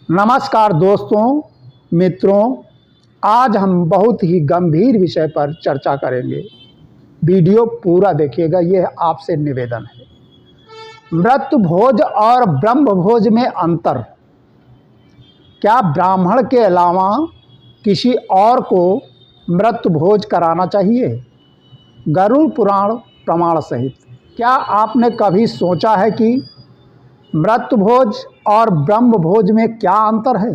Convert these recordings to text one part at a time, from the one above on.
नमस्कार दोस्तों, मित्रों। आज हम बहुत ही गंभीर विषय पर चर्चा करेंगे। वीडियो पूरा देखिएगा, यह आपसे निवेदन है। मृत्यु भोज और ब्रह्म भोज में अंतर। क्या ब्राह्मण के अलावा किसी और को मृत्यु भोज कराना चाहिए? गरुड़ पुराण प्रमाण सहित। क्या आपने कभी सोचा है कि मृत्यु भोज और ब्रह्म भोज में क्या अंतर है?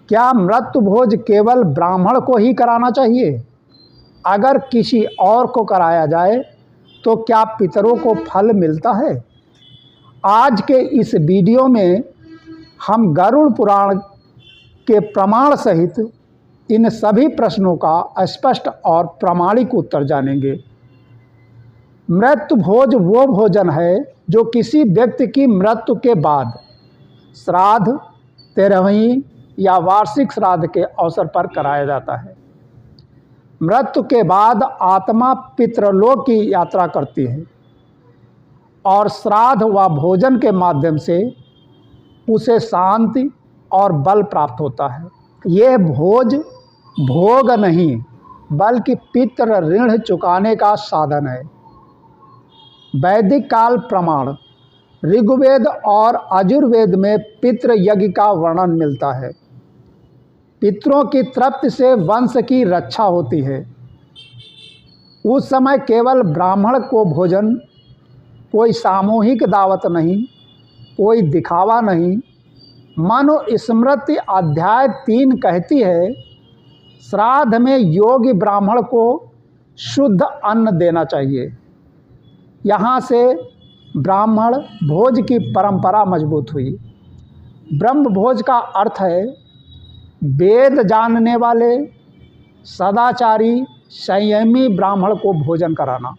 क्या मृत्यु भोज केवल ब्राह्मण को ही कराना चाहिए? अगर किसी और को कराया जाए तो क्या पितरों को फल मिलता है? आज के इस वीडियो में हम गरुड़ पुराण के प्रमाण सहित इन सभी प्रश्नों का स्पष्ट और प्रामाणिक उत्तर जानेंगे। मृत्यु भोज वो भोजन है जो किसी व्यक्ति की मृत्यु के बाद श्राद्ध, 13वीं या वार्षिक श्राद्ध के अवसर पर कराया जाता है। मृत्यु के बाद आत्मा पितृलोक की यात्रा करती है और श्राद्ध व भोजन के माध्यम से उसे शांति और बल प्राप्त होता है। यह भोज भोग नहीं बल्कि पितृ ऋण चुकाने का साधन है। वैदिक काल प्रमाण ऋग्वेद और यजुर्वेद में पितृ यज्ञ का वर्णन मिलता है। पितरों की तृप्ति से वंश की रक्षा होती है। उस समय केवल ब्राह्मण को भोजन, कोई सामूहिक दावत नहीं, कोई दिखावा नहीं। मनुस्मृति अध्याय 3 कहती है, श्राद्ध में योगी ब्राह्मण को शुद्ध अन्न देना चाहिए। यहाँ से ब्राह्मण भोज की परंपरा मजबूत हुई। ब्रह्म भोज का अर्थ है वेद जानने वाले, सदाचारी, संयमी ब्राह्मण को भोजन कराना।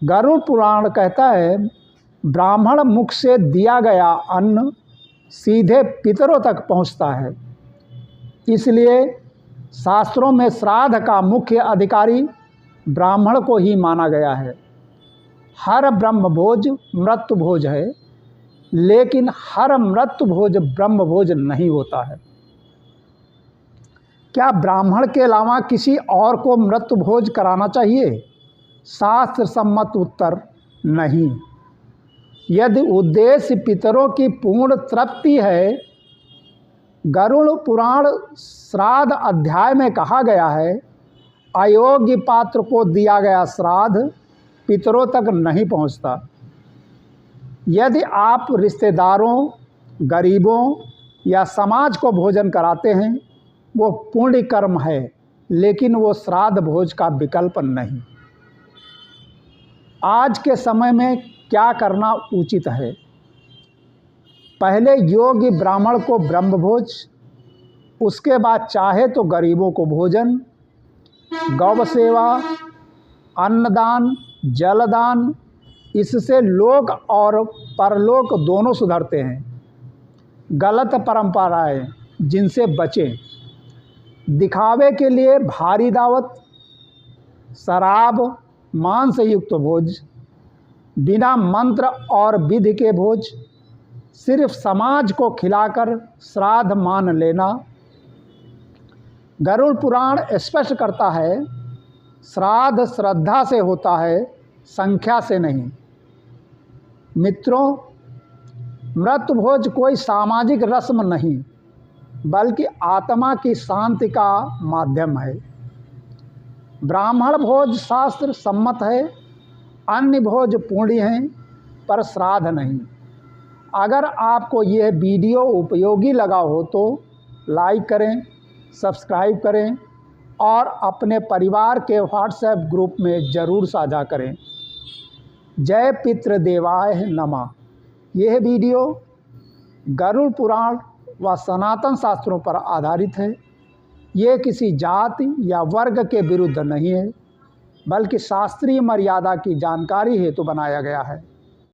गरुड़ पुराण कहता है, ब्राह्मण मुख से दिया गया अन्न सीधे पितरों तक पहुँचता है। इसलिए शास्त्रों में श्राद्ध का मुख्य अधिकारी ब्राह्मण को ही माना गया है। हर ब्रह्म भोज मृत्यु भोज है, लेकिन हर मृत्यु भोज ब्रह्म भोज नहीं होता है। क्या ब्राह्मण के अलावा किसी और को मृत्यु भोज कराना चाहिए? शास्त्र सम्मत उत्तर नहीं। यदि उद्देश्य पितरों की पूर्ण तृप्ति है, गरुड़ पुराण श्राद्ध अध्याय में कहा गया है, अयोग्य पात्र को दिया गया श्राद्ध पितरों तक नहीं पहुंचता। यदि आप रिश्तेदारों, गरीबों या समाज को भोजन कराते हैं, वो पुण्य कर्म है, लेकिन वो श्राद्ध भोज का विकल्प नहीं। आज के समय में क्या करना उचित है? पहले योग्य ब्राह्मण को ब्रह्म भोज, उसके बाद चाहे तो गरीबों को भोजन, गौ सेवा, अन्नदान, जलदान। इससे लोक और परलोक दोनों सुधरते हैं। गलत परंपराएं जिनसे बचें। दिखावे के लिए भारी दावत, शराब, मांस युक्त भोज, बिना मंत्र और विधि के भोज, सिर्फ समाज को खिलाकर श्राद्ध मान लेना। गरुड़ पुराण स्पष्ट करता है, श्राद्ध श्रद्धा से होता है, संख्या से नहीं। मित्रों, मृत्यु भोज कोई सामाजिक रस्म नहीं, बल्कि आत्मा की शांति का माध्यम है। ब्राह्मण भोज शास्त्र सम्मत है, अन्य भोज पुण्य हैं, पर श्राद्ध नहीं। अगर आपको यह वीडियो उपयोगी लगा हो तो लाइक करें, सब्सक्राइब करें और अपने परिवार के व्हाट्सएप ग्रुप में ज़रूर साझा करें। जय पितृदेवाय नमः। यह वीडियो गरुड़ पुराण व सनातन शास्त्रों पर आधारित है। ये किसी जाति या वर्ग के विरुद्ध नहीं है, बल्कि शास्त्रीय मर्यादा की जानकारी हेतु बनाया गया है।